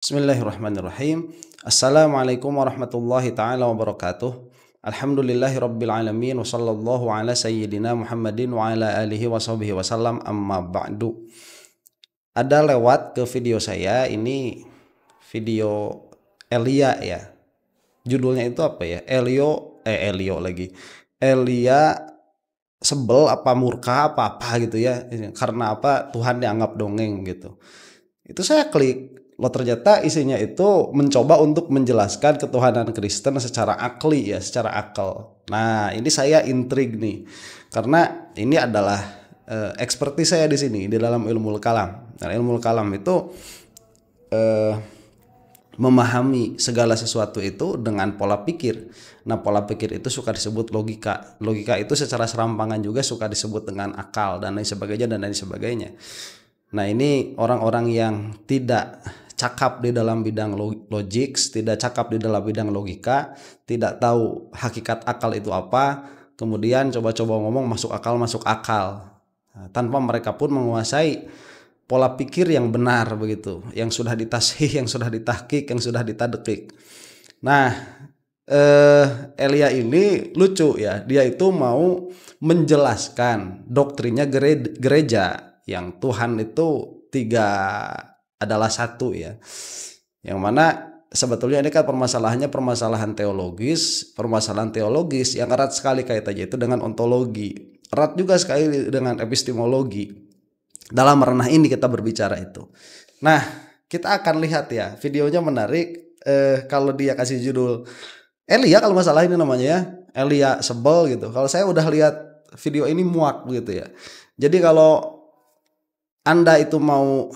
Bismillahirrahmanirrahim. Assalamualaikum warahmatullahi ta'ala wabarakatuh. Alhamdulillahi rabbil alamin. Wa sallallahu ala sayyidina Muhammadin wa ala alihi wa sahbihi wasallam, amma ba'du. Ada lewat ke video saya, ini video Elia ya. Judulnya itu apa ya? Elio lagi. Elia sebel apa murka apa gitu ya. Karena apa Tuhan dianggap dongeng gitu. Itu saya klik. Lo ternyata isinya itu mencoba untuk menjelaskan ketuhanan Kristen secara akli ya, secara akal. Nah, ini saya intrig nih. Karena ini adalah ekspertis saya di sini di dalam ilmu kalam. Nah, ilmu kalam itu memahami segala sesuatu itu dengan pola pikir. Nah, pola pikir itu suka disebut logika. Logika itu secara serampangan juga suka disebut dengan akal dan lain sebagainya. Nah, ini orang-orang yang tidak cakap di dalam bidang logik, tidak cakap di dalam bidang logika, tidak tahu hakikat akal itu apa, kemudian coba-coba ngomong masuk akal. Nah, tanpa mereka pun menguasai pola pikir yang benar begitu, yang sudah ditashih, yang sudah ditahqiq, yang sudah ditadqiq. Nah, Elia ini lucu ya, dia itu mau menjelaskan doktrinnya gereja yang Tuhan itu tiga adalah satu ya, yang mana sebetulnya ini kan permasalahan teologis yang erat sekali kaitannya itu dengan ontologi, erat juga sekali dengan epistemologi. Dalam ranah ini kita berbicara itu. Nah, kita akan lihat ya, videonya menarik. Kalau dia kasih judul Elia, kalau masalah ini namanya ya, Elia sebel gitu. Kalau saya udah lihat video ini muak gitu ya. Jadi kalau Anda itu mau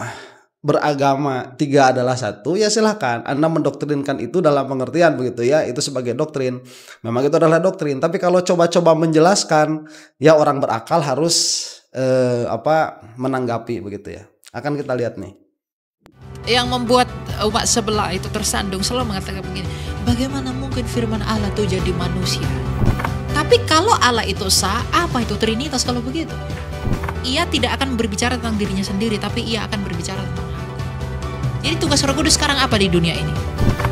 beragama tiga adalah satu, ya silahkan Anda mendoktrinkan itu dalam pengertian begitu ya, itu sebagai doktrin, memang itu adalah doktrin. Tapi kalau coba-coba menjelaskan, ya orang berakal harus menanggapi begitu ya. Akan kita lihat nih. Yang membuat umat sebelah itu tersandung selalu mengatakan begini, bagaimana mungkin firman Allah itu jadi manusia? Tapi kalau Allah itu sah, apa itu Trinitas kalau begitu? Ia tidak akan berbicara tentang dirinya sendiri, tapi ia akan berbicara tentang aku. Jadi tugas Roh Kudus sekarang apa di dunia ini?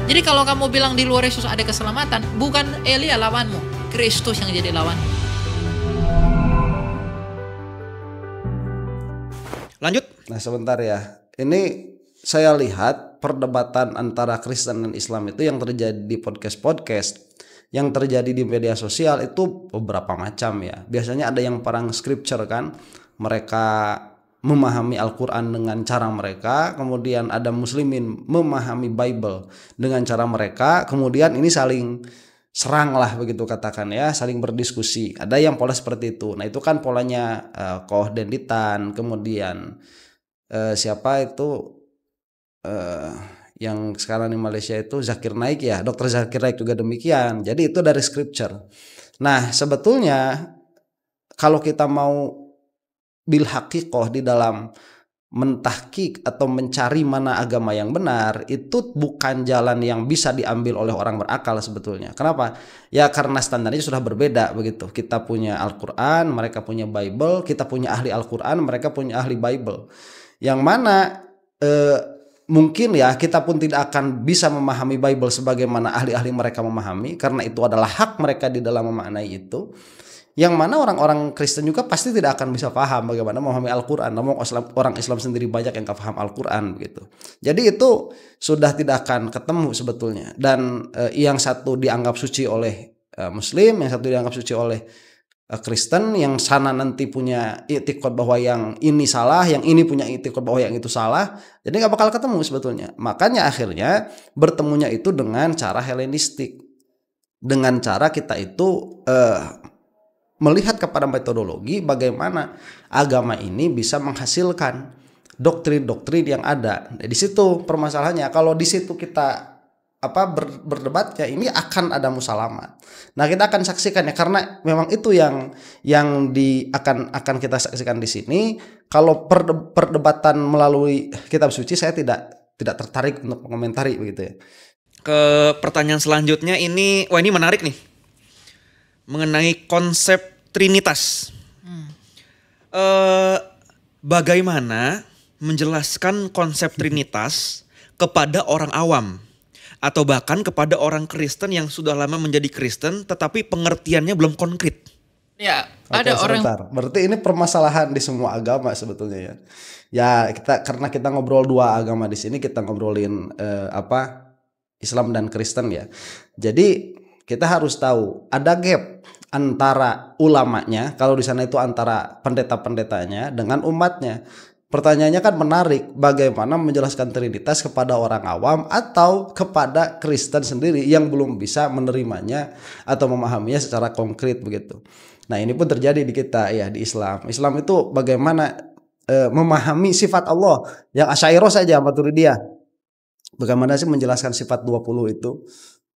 Jadi kalau kamu bilang di luar Yesus ada keselamatan, bukan Elia lawanmu, Kristus yang jadi lawanmu. Lanjut. Nah sebentar ya, ini saya lihat perdebatan antara Kristen dan Islam itu yang terjadi di podcast, yang terjadi di media sosial itu beberapa macam ya. Biasanya ada yang perang scripture kan, mereka memahami Al-Quran dengan cara mereka, kemudian ada muslimin memahami Bible dengan cara mereka, kemudian ini saling serang lah begitu katakan ya, saling berdiskusi. Ada yang pola seperti itu. Nah itu kan polanya Koh Denditan, kemudian siapa itu yang sekarang di Malaysia itu Zakir Naik ya, Dr. Zakir Naik juga demikian. Jadi itu dari scripture. Nah sebetulnya kalau kita mau bil haqiqoh di dalam mentahqiq atau mencari mana agama yang benar, itu bukan jalan yang bisa diambil oleh orang berakal sebetulnya. Kenapa? Ya karena standarnya sudah berbeda begitu. Kita punya Al-Quran, mereka punya Bible, kita punya ahli Al-Quran, mereka punya ahli Bible. Yang mana mungkin ya kita pun tidak akan bisa memahami Bible sebagaimana ahli-ahli mereka memahami, karena itu adalah hak mereka di dalam memaknai itu. Yang mana orang-orang Kristen juga pasti tidak akan bisa paham bagaimana memahami Al-Quran. Namun orang Islam sendiri banyak yang gak paham Al-Quran gitu. Jadi itu sudah tidak akan ketemu sebetulnya. Dan yang satu dianggap suci oleh Muslim, yang satu dianggap suci oleh Kristen, yang sana nanti punya i'tiqad bahwa yang ini salah, yang ini punya i'tiqad bahwa yang itu salah. Jadi gak bakal ketemu sebetulnya. Makanya akhirnya bertemunya itu dengan cara Helenistik. Dengan cara kita itu melihat kepada metodologi bagaimana agama ini bisa menghasilkan doktrin-doktrin yang ada. Nah, di situ permasalahannya. Kalau di situ kita berdebatnya, ini akan ada musalamat. Nah, kita akan saksikan ya, karena memang itu yang akan kita saksikan di sini. Kalau perdebatan melalui kitab suci, saya tidak tertarik untuk mengomentari begitu ya. Ke pertanyaan selanjutnya ini, wah ini menarik nih, mengenai konsep Trinitas. Bagaimana menjelaskan konsep Trinitas kepada orang awam atau bahkan kepada orang Kristen yang sudah lama menjadi Kristen tetapi pengertiannya belum konkret. Ya, Oke, ada orang sebentar. Berarti ini permasalahan di semua agama sebetulnya ya. Ya karena kita ngobrol dua agama di sini, kita ngobrolin Islam dan Kristen ya. Jadi kita harus tahu ada gap antara ulamanya, kalau di sana itu antara pendeta-pendetanya dengan umatnya. Pertanyaannya kan menarik, bagaimana menjelaskan Trinitas kepada orang awam atau kepada Kristen sendiri yang belum bisa menerimanya atau memahaminya secara konkret begitu. Nah ini pun terjadi di kita ya, di Islam. Islam itu bagaimana memahami sifat Allah yang Asy'ariyah saja, Maturidiyah. Bagaimana sih menjelaskan sifat 20 itu?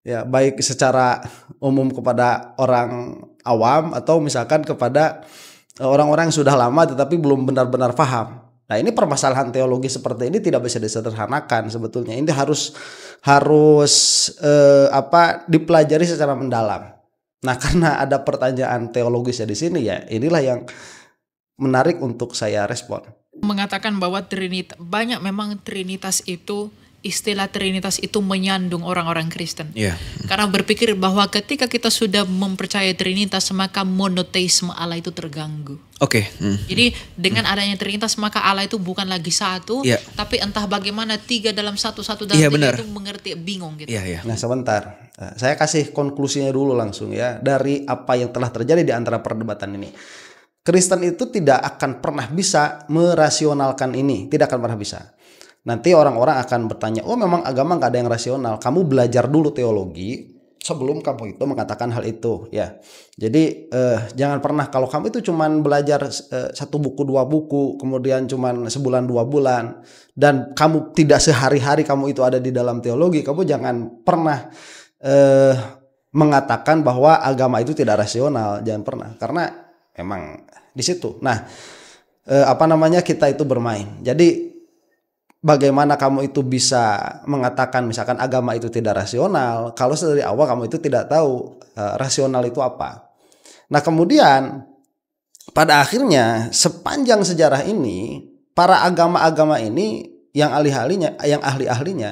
Ya, baik secara umum kepada orang awam atau misalkan kepada orang-orang yang sudah lama tetapi belum benar-benar paham. Nah, ini permasalahan teologi seperti ini tidak bisa disederhanakan sebetulnya. Ini harus dipelajari secara mendalam. Nah, karena ada pertanyaan teologisnya di sini ya, inilah yang menarik untuk saya respon. mengatakan bahwa banyak memang Trinitas itu, istilah Trinitas itu menyandung orang-orang Kristen. Iya. Karena berpikir bahwa ketika kita sudah mempercayai Trinitas, maka monoteisme Allah itu terganggu. Oke. Jadi dengan adanya Trinitas, maka Allah itu bukan lagi satu, Iya. tapi entah bagaimana tiga dalam satu dalam Iya, tiga benar. itu mengerti, bingung gitu. Iya, iya. Nah, sebentar. Saya kasih konklusinya dulu langsung ya dari apa yang telah terjadi di antara perdebatan ini. Kristen itu tidak akan pernah bisa merasionalkan ini, tidak akan pernah bisa. Nanti orang-orang akan bertanya, oh memang agama nggak ada yang rasional. Kamu belajar dulu teologi sebelum kamu itu mengatakan hal itu, ya. Jadi jangan pernah kalau kamu itu cuman belajar satu buku, dua buku, kemudian cuman sebulan, 2 bulan, dan kamu tidak sehari-hari kamu itu ada di dalam teologi, kamu jangan pernah mengatakan bahwa agama itu tidak rasional, jangan pernah, karena memang di situ. Nah, kita itu bermain. Jadi bagaimana kamu itu bisa mengatakan misalkan agama itu tidak rasional kalau dari awal kamu itu tidak tahu rasional itu apa. Nah, kemudian pada akhirnya sepanjang sejarah ini para agama-agama ini yang ahli-ahlinya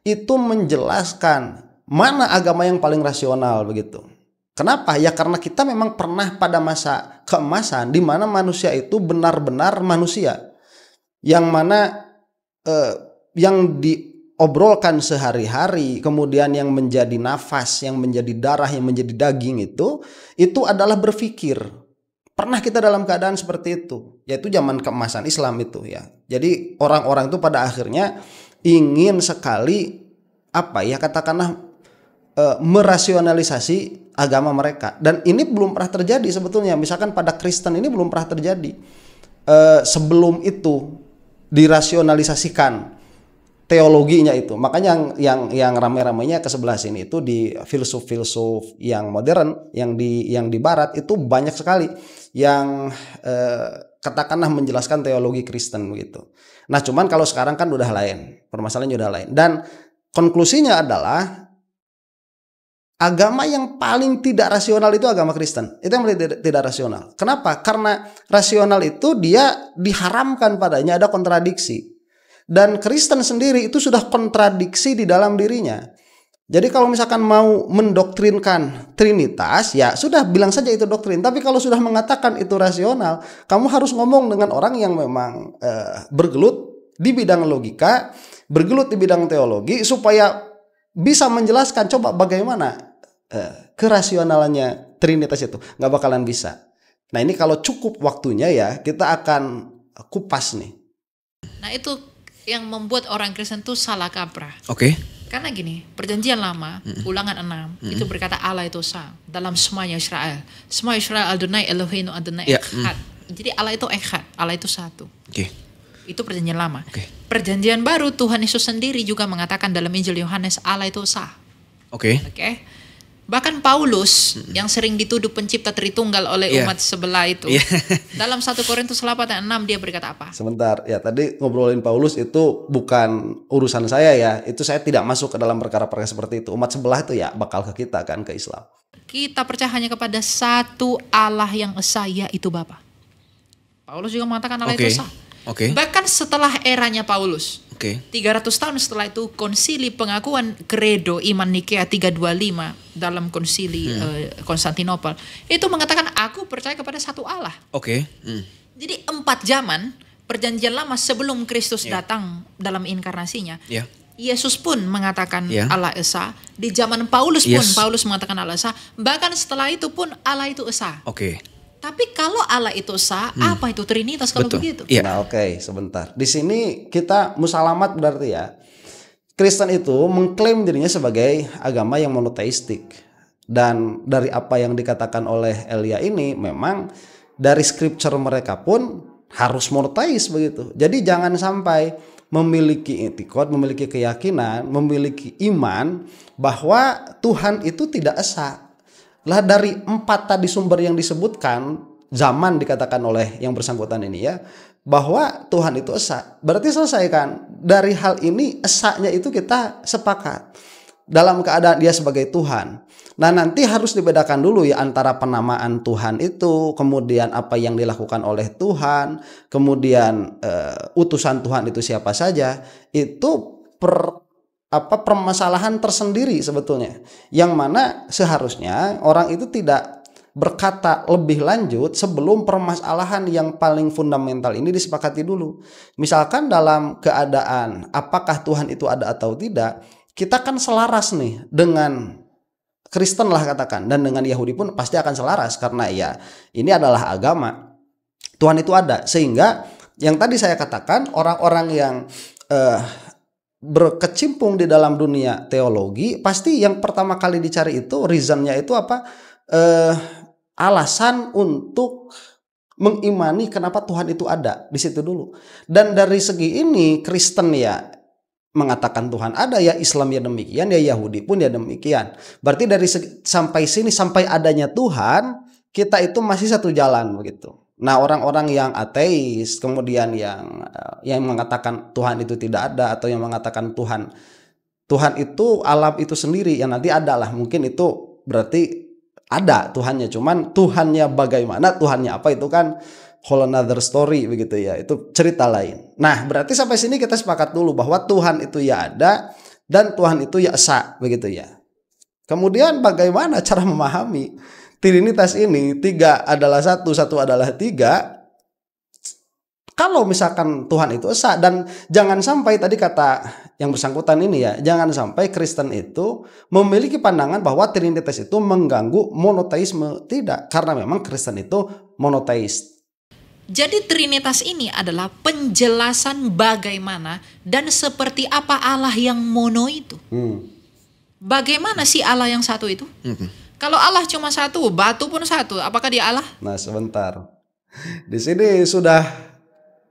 itu menjelaskan mana agama yang paling rasional begitu. Kenapa? Ya karena kita memang pernah pada masa keemasan di mana manusia itu benar-benar manusia yang mana yang diobrolkan sehari-hari, kemudian yang menjadi nafas, yang menjadi darah, yang menjadi daging itu adalah berpikir. Pernah kita dalam keadaan seperti itu, yaitu zaman keemasan Islam itu ya. Jadi orang-orang itu pada akhirnya ingin sekali merasionalisasi agama mereka, dan ini belum pernah terjadi sebetulnya. Misalkan pada Kristen ini belum pernah terjadi. Sebelum itu dirasionalisasikan teologinya itu. Makanya yang ramai-ramainya ke sebelah sini itu di filsuf-filsuf yang modern, yang di barat itu banyak sekali yang katakanlah menjelaskan teologi Kristen begitu. Nah, cuman kalau sekarang kan udah lain, permasalahannya udah lain. Dan konklusinya adalah agama yang paling tidak rasional itu agama Kristen. Itu yang paling tidak rasional. Kenapa? Karena rasional itu dia diharamkan padanya, ada kontradiksi. Dan Kristen sendiri itu sudah kontradiksi di dalam dirinya. Jadi kalau misalkan mau mendoktrinkan Trinitas, ya sudah bilang saja itu doktrin. Tapi kalau sudah mengatakan itu rasional, kamu harus ngomong dengan orang yang memang bergelut di bidang logika, bergelut di bidang teologi, supaya bisa menjelaskan coba bagaimana kerasionalannya Trinitas itu. Nggak bakalan bisa. Nah, ini kalau cukup waktunya ya kita akan kupas nih. Nah, itu yang membuat orang Kristen itu salah kaprah. Oke. Karena gini, perjanjian lama, ulangan 6, itu berkata Allah itu Esa dalam semuanya Israel. Semua Israel Adonai Eloheinu Adonai Echad. Jadi Allah itu Echad, Allah itu satu. Oke. Itu perjanjian lama. Oke. Perjanjian baru Tuhan Yesus sendiri juga mengatakan dalam Injil Yohanes Allah itu Esa. Oke. Oke. Bahkan Paulus yang sering dituduh pencipta Tritunggal oleh umat sebelah itu. Dalam 1 Korintus 8:6 dia berkata apa? Sebentar, ya tadi ngobrolin Paulus itu bukan urusan saya ya. Itu saya tidak masuk ke dalam perkara-perkara seperti itu. Umat sebelah itu ya bakal ke kita kan, ke Islam. Kita percaya hanya kepada satu Allah yang Esa, yaitu Bapa. Paulus juga mengatakan Allah itu Esa. Oke. Bahkan setelah eranya Paulus, Oke. 300 tahun setelah itu konsili pengakuan kredo iman Nikea 325 dalam konsili Konstantinopel itu mengatakan aku percaya kepada satu Allah. Oke. Jadi 4 zaman perjanjian lama sebelum Kristus Ya. datang dalam inkarnasinya. Ya. Yesus pun mengatakan Ya. Allah Esa. Di zaman Paulus pun Yes. Paulus mengatakan Allah Esa. Bahkan setelah itu pun Allah itu Esa. Oke. Tapi kalau Allah itu Esa, apa itu Trinitas kalau Betul. begitu? Iya. Nah, oke, sebentar. Di sini kita musalamat berarti ya. Kristen itu mengklaim dirinya sebagai agama yang monoteistik. Dan dari apa yang dikatakan oleh Elia ini memang dari scripture mereka pun harus monoteis begitu. Jadi jangan sampai memiliki etikot, memiliki keyakinan, memiliki iman bahwa Tuhan itu tidak esa. Lah dari 4 tadi sumber yang disebutkan, zaman dikatakan oleh yang bersangkutan ini ya, bahwa Tuhan itu esa. Berarti selesai kan? Dari hal ini esanya itu kita sepakat. Dalam keadaan dia sebagai Tuhan. Nah nanti harus dibedakan dulu ya antara penamaan Tuhan itu, kemudian apa yang dilakukan oleh Tuhan, kemudian utusan Tuhan itu siapa saja, itu permasalahan tersendiri sebetulnya, yang mana seharusnya orang itu tidak berkata lebih lanjut sebelum permasalahan yang paling fundamental ini disepakati dulu. Misalkan dalam keadaan apakah Tuhan itu ada atau tidak, kita kan selaras nih dengan Kristen lah katakan, dan dengan Yahudi pun pasti akan selaras karena ya ini adalah agama, Tuhan itu ada. Sehingga yang tadi saya katakan orang-orang yang berkecimpung di dalam dunia teologi, pasti yang pertama kali dicari itu reasonnya itu apa, alasan untuk mengimani kenapa Tuhan itu ada di situ dulu. Dan dari segi ini Kristen ya mengatakan Tuhan ada, ya Islam ya demikian, ya Yahudi pun ya demikian. Berarti dari sampai sini, sampai adanya Tuhan, kita itu masih satu jalan begitu. Nah orang-orang yang ateis, kemudian yang mengatakan Tuhan itu tidak ada, atau yang mengatakan Tuhan itu alam itu sendiri, yang nanti ada lah, mungkin itu berarti ada Tuhannya, cuman Tuhannya bagaimana, Tuhannya apa, itu kan whole another story begitu ya, itu cerita lain. Nah berarti sampai sini kita sepakat dulu bahwa Tuhan itu ya ada dan Tuhan itu ya esa begitu ya. Kemudian bagaimana cara memahami Trinitas ini, 3 adalah 1, 1 adalah 3. Kalau misalkan Tuhan itu esa, dan jangan sampai tadi kata yang bersangkutan ini ya, jangan sampai Kristen itu memiliki pandangan bahwa Trinitas itu mengganggu monoteisme. Tidak, karena memang Kristen itu monoteis. Jadi Trinitas ini adalah penjelasan bagaimana dan seperti apa Allah yang mono itu. Bagaimana sih Allah yang satu itu? Kalau Allah cuma satu, batu pun satu, apakah dia Allah? Nah sebentar, di sini sudah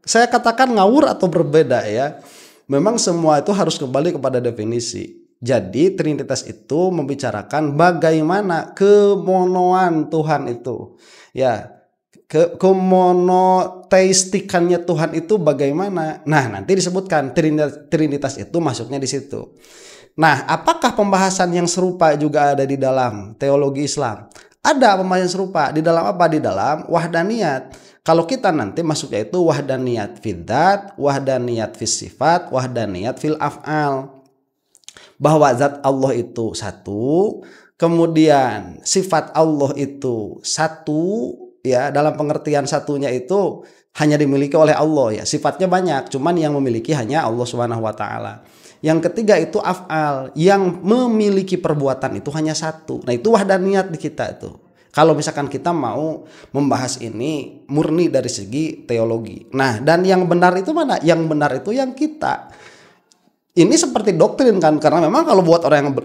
saya katakan ngawur atau berbeda ya. Memang semua itu harus kembali kepada definisi. Jadi Trinitas itu membicarakan bagaimana kemonoan Tuhan itu. Ya, kemonoteistikannya Tuhan itu bagaimana. Nah nanti disebutkan Trinitas itu masuknya di situ. Nah, apakah pembahasan yang serupa juga ada di dalam teologi Islam? Ada pembahasan serupa. Di dalam apa? Di dalam wahdaniyat. Kalau kita nanti masuknya itu wahdaniyat fil dzat, wahdaniyat fis sifat, wahdaniyat fil af'al. Bahwa zat Allah itu satu, kemudian sifat Allah itu satu, ya, dalam pengertian satunya itu hanya dimiliki oleh Allah ya. Sifatnya banyak, cuman yang memiliki hanya Allah Subhanahu wa taala. Yang ketiga itu af'al, yang memiliki perbuatan itu hanya satu. Nah itu wahdaniyat di kita itu. Kalau misalkan kita mau membahas ini murni dari segi teologi. Nah dan yang benar itu mana? Yang benar itu yang kita. Ini seperti doktrin kan, karena memang kalau buat orang yang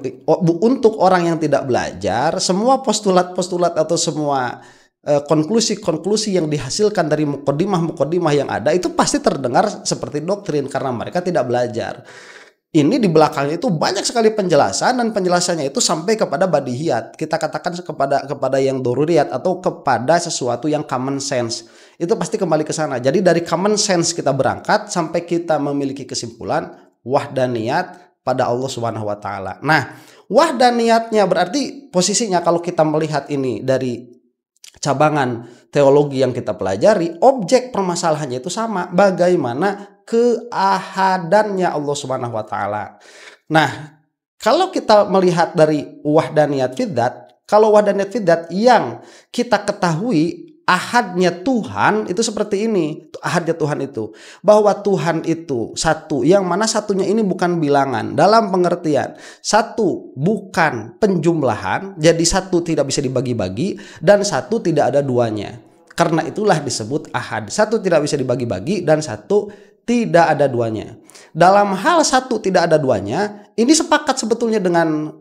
untuk orang yang tidak belajar, semua postulat-postulat atau semua konklusi-konklusi yang dihasilkan dari mukodimah yang ada itu pasti terdengar seperti doktrin karena mereka tidak belajar. Ini di belakangnya itu banyak sekali penjelasan, dan penjelasannya itu sampai kepada badihiyat. Kita katakan kepada yang doruriyat atau kepada sesuatu yang common sense. Itu pasti kembali ke sana. Jadi dari common sense kita berangkat sampai kita memiliki kesimpulan wahdaniyat pada Allah Subhanahu wa taala. Nah, wahdaniyatnya berarti posisinya kalau kita melihat ini dari cabangan teologi yang kita pelajari, objek permasalahannya itu sama. Bagaimana keahadannya Allah Subhanahu wa taala. Nah, kalau kita melihat dari wahdaniyat fidzat, kalau wahdaniyat fidzat yang kita ketahui ahadnya Tuhan itu seperti ini. Ahadnya Tuhan itu bahwa Tuhan itu satu, yang mana satunya ini bukan bilangan, dalam pengertian satu bukan penjumlahan, jadi satu tidak bisa dibagi-bagi dan satu tidak ada duanya. Karena itulah disebut ahad. Satu tidak bisa dibagi-bagi dan satu tidak ada duanya. Dalam hal satu tidak ada duanya, ini sepakat sebetulnya dengan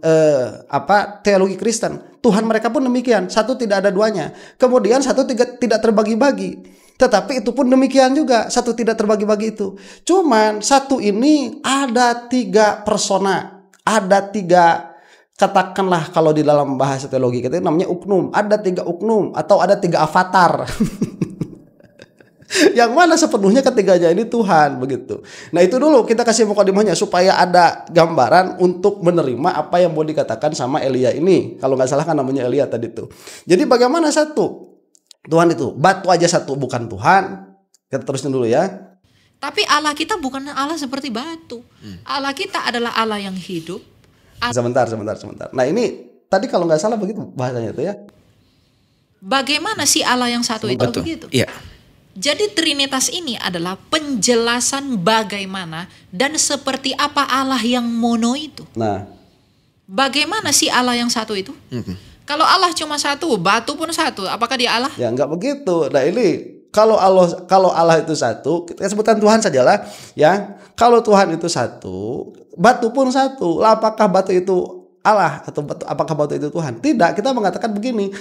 teologi Kristen. Tuhan mereka pun demikian, satu tidak ada duanya. Kemudian satu tidak terbagi-bagi. Tetapi itu pun demikian juga, satu tidak terbagi-bagi itu. Cuman satu ini ada 3 persona, ada 3, katakanlah kalau di dalam bahasa teologi kita namanya uknum. Ada 3 uknum atau ada 3 avatar. Yang mana sepenuhnya ketiganya ini Tuhan, begitu. Nah itu dulu kita kasih mukadimahnya supaya ada gambaran untuk menerima apa yang mau dikatakan sama Elia ini. Kalau nggak salah kan namanya Elia tadi tuh. Jadi bagaimana satu Tuhan itu? Batu aja satu bukan Tuhan. Kita terusin dulu ya. Tapi Allah kita bukan Allah seperti batu. Allah kita adalah Allah yang hidup. Sebentar. Nah ini tadi kalau nggak salah begitu bahasanya itu ya. Bagaimana sih Allah yang satu itu Betul. begitu? Iya. Jadi Trinitas ini adalah penjelasan bagaimana dan seperti apa Allah yang mono itu. Nah, bagaimana sih Allah yang satu itu? Kalau Allah cuma satu, batu pun satu, apakah dia Allah? ya nggak begitu. Nah ini kalau Allah itu satu, kita sebutkan Tuhan sajalah ya. Kalau Tuhan itu satu, batu pun satu. Lah apakah batu itu Allah atau apakah batu itu Tuhan? Tidak, kita mengatakan begini.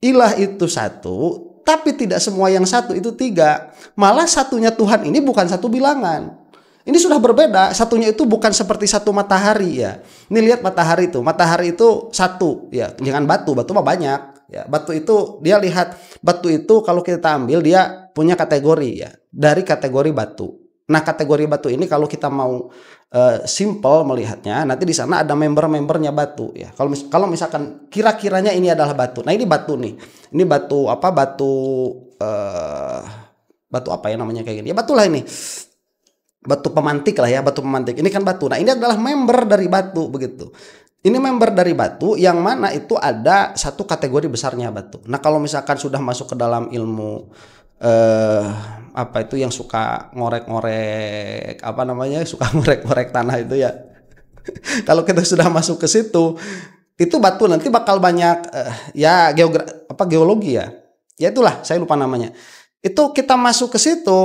Ilah itu satu, tapi tidak semua yang satu itu 3. Malah satunya Tuhan ini bukan satu bilangan. Ini sudah berbeda. Satunya itu bukan seperti satu matahari ya. Ini lihat matahari itu. Matahari itu satu ya. Jangan batu. Batu mah banyak ya. Batu itu dia lihat. Batu itu kalau kita ambil dia punya kategori ya. Dari kategori batu. Nah kategori batu ini kalau kita mau simple melihatnya, nanti di sana ada member-membernya batu ya. Kalau misalkan kira-kiranya ini adalah batu. Nah ini batu nih. Ini batu apa? Batu apa ya namanya kayak gini? Ya batulah ini. Batu pemantik lah ya, batu pemantik. Ini kan batu. Nah ini adalah member dari batu begitu. Ini member dari batu yang mana itu ada satu kategori besarnya batu. Nah kalau misalkan sudah masuk ke dalam ilmu apa itu yang suka ngorek-ngorek apa namanya, suka ngorek-ngorek tanah itu ya. Kalau kita sudah masuk ke situ, itu batu nanti bakal banyak ya geologi ya. Ya itulah saya lupa namanya. Itu kita masuk ke situ,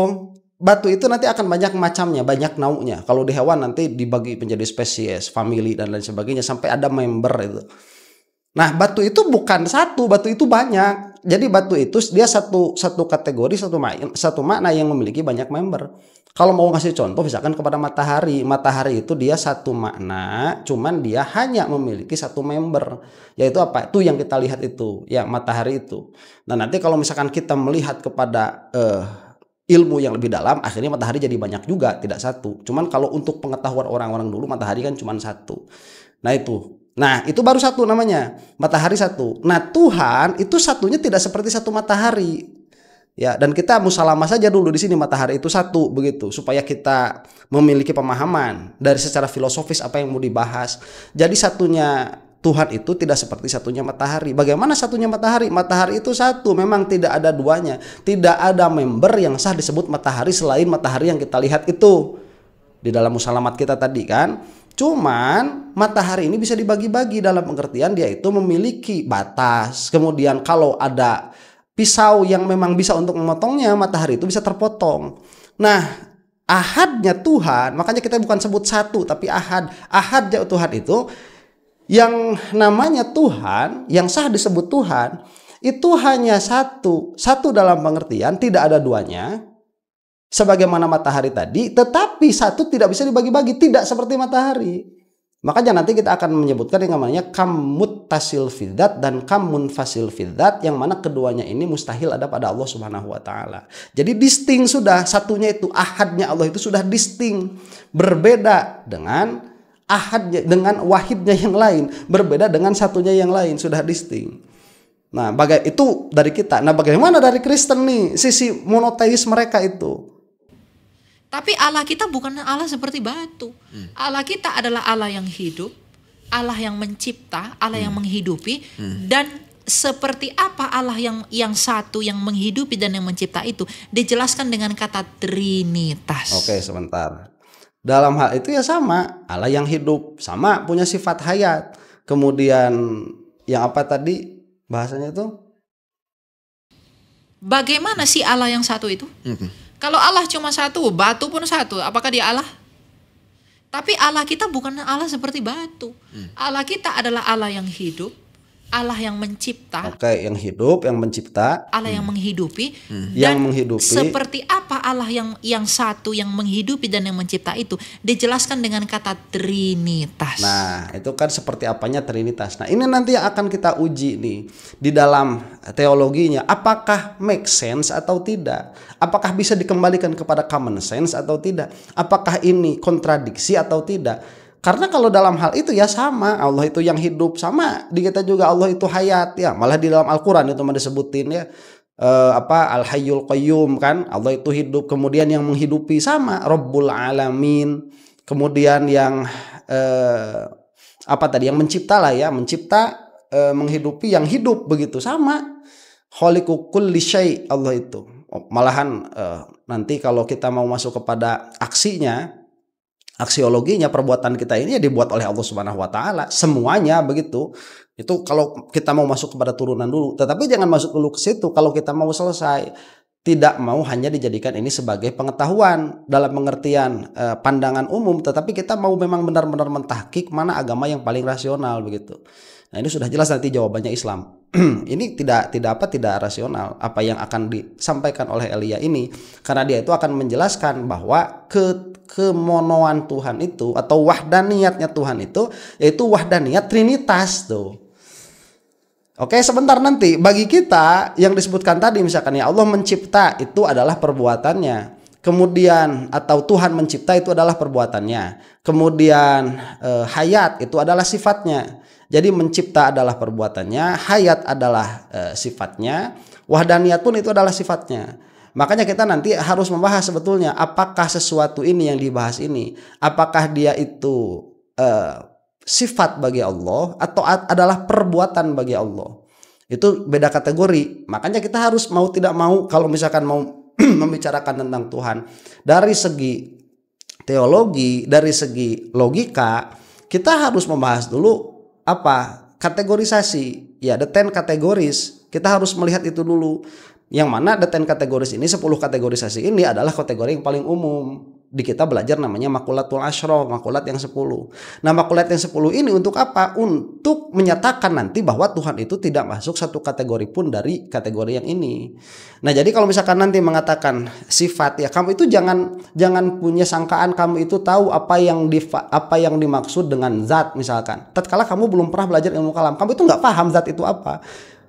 batu itu nanti akan banyak macamnya, banyak naunya. Kalau di hewan nanti dibagi menjadi spesies, famili dan lain sebagainya sampai ada member itu. Nah, batu itu bukan satu, batu itu banyak. Jadi batu itu dia satu kategori, satu makna yang memiliki banyak member. Kalau mau ngasih contoh misalkan kepada matahari. Matahari itu dia satu makna, cuman dia hanya memiliki satu member. Yaitu apa? Itu yang kita lihat itu, ya matahari itu. Nah, nanti kalau misalkan kita melihat kepada ilmu yang lebih dalam, akhirnya matahari jadi banyak juga, tidak satu. Cuman kalau untuk pengetahuan orang-orang dulu, matahari kan cuma satu. Nah itu. Nah itu baru satu namanya, matahari satu. Nah Tuhan itu satunya tidak seperti satu matahari. Ya, dan kita musalamah saja dulu di sini matahari itu satu begitu, supaya kita memiliki pemahaman dari secara filosofis apa yang mau dibahas. Jadi satunya Tuhan itu tidak seperti satunya matahari. Bagaimana satunya matahari? Matahari itu satu, memang tidak ada duanya. Tidak ada member yang sah disebut matahari selain matahari yang kita lihat itu di dalam musalamat kita tadi kan. Cuman matahari ini bisa dibagi-bagi dalam pengertian dia itu memiliki batas. Kemudian kalau ada pisau yang memang bisa untuk memotongnya, matahari itu bisa terpotong. Nah, ahadnya Tuhan, makanya kita bukan sebut satu tapi ahad. Ahadnya Tuhan itu yang namanya Tuhan, yang sah disebut Tuhan, itu hanya satu. Satu dalam pengertian tidak ada duanya. Sebagaimana matahari tadi, tetapi satu tidak bisa dibagi-bagi, tidak seperti matahari. Makanya nanti kita akan menyebutkan yang namanya kam muttasil fidzat dan kam munfasil fidzat, yang mana keduanya ini mustahil ada pada Allah Subhanahu wa taala. Jadi disting sudah, satunya itu ahadnya Allah itu sudah disting, berbeda dengan ahadnya, dengan wahidnya yang lain, berbeda dengan satunya yang lain, sudah disting. Nah, itu dari kita. Nah, bagaimana dari Kristen nih, sisi monoteis mereka itu? Tapi Allah kita bukan Allah seperti batu. Allah kita adalah Allah yang hidup, Allah yang mencipta, Allah yang menghidupi. Dan seperti apa Allah yang satu, yang menghidupi dan yang mencipta itu dijelaskan dengan kata Trinitas. Oke, sebentar. Dalam hal itu ya sama, Allah yang hidup, sama punya sifat hayat. Kemudian yang apa tadi bahasanya itu? Bagaimana sih Allah yang satu itu? Kalau Allah cuma satu, batu pun satu, apakah dia Allah? Tapi Allah kita bukan Allah seperti batu. Allah kita adalah Allah yang hidup, Allah yang mencipta. Oke, yang hidup, yang mencipta, Allah yang menghidupi. yang Dan menghidupi. seperti apa Allah yang satu, yang menghidupi dan yang mencipta itu dijelaskan dengan kata Trinitas. Nah, itu kan seperti apanya Trinitas. Nah, ini nanti yang akan kita uji nih di dalam teologinya. Apakah make sense atau tidak? Apakah bisa dikembalikan kepada common sense atau tidak? Apakah ini kontradiksi atau tidak? Karena kalau dalam hal itu ya sama, Allah itu yang hidup, sama di kita juga Allah itu hayat ya. Malah di dalam Al-Qur'an itu mah disebutin ya Al-Hayyul Qayyum kan, Allah itu hidup, kemudian yang menghidupi sama Rabbul Alamin. Kemudian yang apa tadi, yang mencipta lah ya, mencipta, menghidupi, yang hidup, begitu sama. Khaliqu kulli syai, Allah itu. Malahan nanti kalau kita mau masuk kepada aksinya, aksiologinya, perbuatan kita ini ya dibuat oleh Allah Subhanahu wa taala, semuanya begitu. Itu kalau kita mau masuk kepada turunan dulu, tetapi jangan masuk dulu ke situ kalau kita mau selesai. Tidak mau hanya dijadikan ini sebagai pengetahuan dalam pengertian pandangan umum, tetapi kita mau memang benar-benar mentahkik mana agama yang paling rasional begitu. Nah, ini sudah jelas nanti jawabannya Islam. Ini tidak rasional apa yang akan disampaikan oleh Elia ini, karena dia itu akan menjelaskan bahwa kemonoan Tuhan itu atau wahdaniyatnya Tuhan itu yaitu wahdaniyat Trinitas tuh. Oke, sebentar nanti bagi kita yang disebutkan tadi misalkan ya Allah mencipta itu adalah perbuatannya. Kemudian atau Tuhan mencipta itu adalah perbuatannya. Kemudian hayat itu adalah sifatnya. Jadi mencipta adalah perbuatannya, hayat adalah sifatnya, wahdaniyat pun itu adalah sifatnya. Makanya kita nanti harus membahas sebetulnya apakah sesuatu ini yang dibahas ini, apakah dia itu sifat bagi Allah atau adalah perbuatan bagi Allah. Itu beda kategori. Makanya kita harus mau tidak mau kalau misalkan mau membicarakan tentang Tuhan dari segi teologi, dari segi logika, kita harus membahas dulu apa? Kategorisasi. Ya, the 10 categories. Kita harus melihat itu dulu. Yang mana the 10 categories ini, 10 kategorisasi ini adalah kategori yang paling umum. Di kita belajar namanya makulatul asyra, makulat yang 10. Nah, makulat yang 10 ini untuk apa? Untuk menyatakan nanti bahwa Tuhan itu tidak masuk satu kategori pun dari kategori yang ini. Nah, jadi kalau misalkan nanti mengatakan sifat ya, kamu itu jangan punya sangkaan kamu itu tahu apa yang dimaksud dengan zat misalkan. Tatkala kamu belum pernah belajar ilmu kalam, kamu itu nggak paham zat itu apa.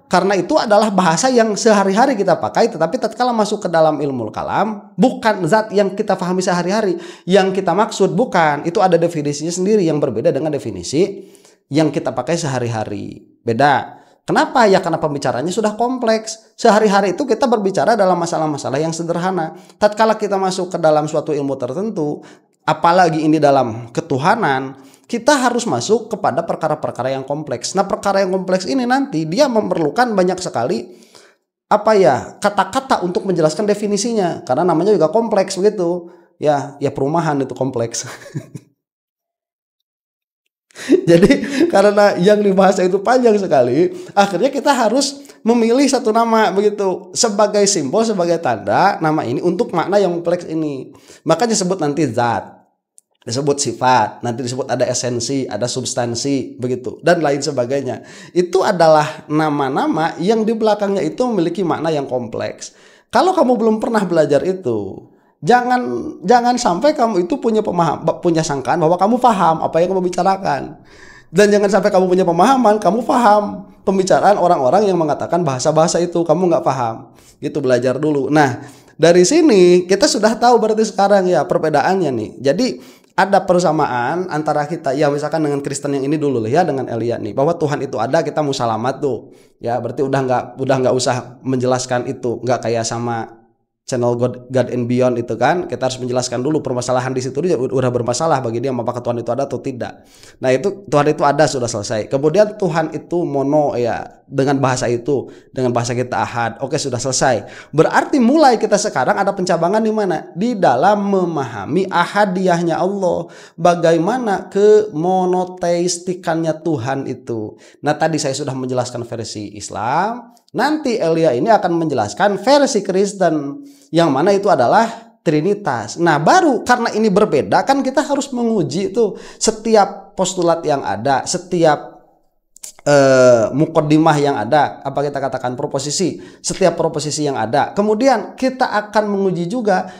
Karena itu adalah bahasa yang sehari-hari kita pakai, tetapi tatkala masuk ke dalam ilmu kalam, bukan zat yang kita pahami sehari-hari. Yang kita maksud bukan, itu ada definisinya sendiri yang berbeda dengan definisi yang kita pakai sehari-hari. Beda. Kenapa? Ya karena pembicaranya sudah kompleks. Sehari-hari itu kita berbicara dalam masalah-masalah yang sederhana. Tatkala kita masuk ke dalam suatu ilmu tertentu, apalagi ini dalam ketuhanan, kita harus masuk kepada perkara-perkara yang kompleks. Nah, perkara yang kompleks ini nanti dia memerlukan banyak sekali kata-kata untuk menjelaskan definisinya, karena namanya juga kompleks begitu. Ya perumahan itu kompleks. Jadi karena yang dibahas itu panjang sekali, akhirnya kita harus memilih satu nama begitu sebagai simbol, sebagai tanda nama ini untuk makna yang kompleks ini. Makanya sebut nanti zat, disebut sifat, nanti disebut ada esensi, ada substansi, begitu, dan lain sebagainya. Itu adalah nama-nama yang di belakangnya itu memiliki makna yang kompleks. Kalau kamu belum pernah belajar itu, jangan sampai kamu itu punya sangkaan bahwa kamu paham apa yang kamu bicarakan. Dan jangan sampai kamu punya pemahaman, kamu paham pembicaraan orang-orang yang mengatakan bahasa-bahasa itu, kamu nggak paham. Gitu, belajar dulu. Nah, dari sini kita sudah tahu berarti sekarang ya perbedaannya nih. Jadi ada persamaan antara kita, ya misalkan dengan Kristen yang ini dulu ya, dengan Elia nih, bahwa Tuhan itu ada, kita musalamat tuh, ya berarti udah nggak usah menjelaskan itu, nggak kayak sama channel God and Beyond itu kan, kita harus menjelaskan dulu permasalahan di situ udah bermasalah bagi dia apakah Tuhan itu ada atau tidak. Nah itu Tuhan itu ada sudah selesai. Kemudian Tuhan itu mono ya dengan bahasa itu, dengan bahasa kita ahad. Oke sudah selesai. Berarti mulai kita sekarang ada pencabangan di mana? Di dalam memahami ahadiyahnya Allah. Bagaimana kemonoteistikannya Tuhan itu. Nah tadi saya sudah menjelaskan versi Islam. Nanti Elia ini akan menjelaskan versi Kristen yang mana itu adalah Trinitas. Nah baru karena ini berbeda kan kita harus menguji itu setiap postulat yang ada, setiap mukaddimah yang ada, apa kita katakan proposisi, setiap proposisi yang ada. Kemudian kita akan menguji juga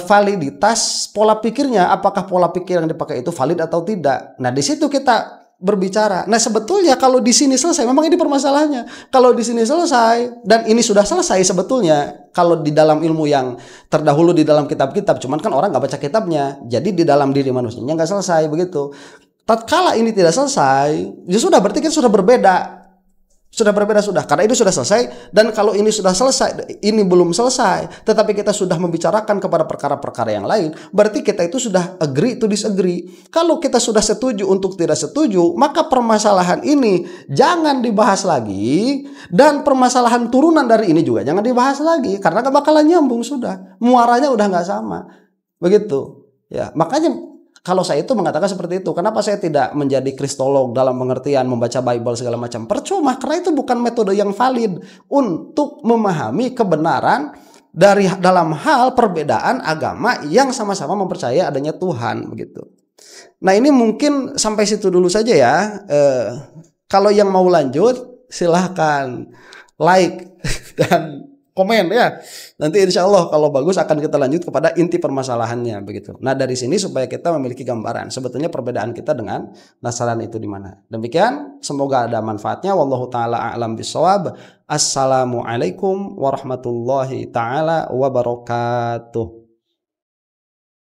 validitas pola pikirnya, apakah pola pikir yang dipakai itu valid atau tidak. Nah di situ kita berbicara. Nah sebetulnya kalau di sini selesai, memang ini permasalahannya. Kalau di sini selesai dan ini sudah selesai sebetulnya. Kalau di dalam ilmu yang terdahulu di dalam kitab-kitab, cuman kan orang nggak baca kitabnya. Jadi di dalam diri manusianya nggak selesai begitu. Tatkala ini tidak selesai, ya sudah berarti kita sudah berbeda. Sudah berbeda sudah, karena ini sudah selesai. Dan kalau ini sudah selesai, ini belum selesai, tetapi kita sudah membicarakan kepada perkara-perkara yang lain, berarti kita itu sudah agree to disagree. Kalau kita sudah setuju untuk tidak setuju, maka permasalahan ini jangan dibahas lagi. Dan permasalahan turunan dari ini juga jangan dibahas lagi, karena gak bakalan nyambung sudah. Muaranya udah gak sama. Begitu. Ya, makanya kalau saya itu mengatakan seperti itu, kenapa saya tidak menjadi kristolog dalam pengertian membaca Bible segala macam? Percuma, karena itu bukan metode yang valid untuk memahami kebenaran dari dalam hal perbedaan agama yang sama-sama mempercayai adanya Tuhan begitu. Nah ini mungkin sampai situ dulu saja ya. Kalau yang mau lanjut silahkan like dan komen ya. Nanti insya Allah kalau bagus akan kita lanjut kepada inti permasalahannya begitu. Nah dari sini supaya kita memiliki gambaran sebetulnya perbedaan kita dengan Nasrani itu di mana. Demikian, semoga ada manfaatnya. Wallahu taala a'lam bishawab. Assalamualaikum warahmatullahi taala wabarakatuh.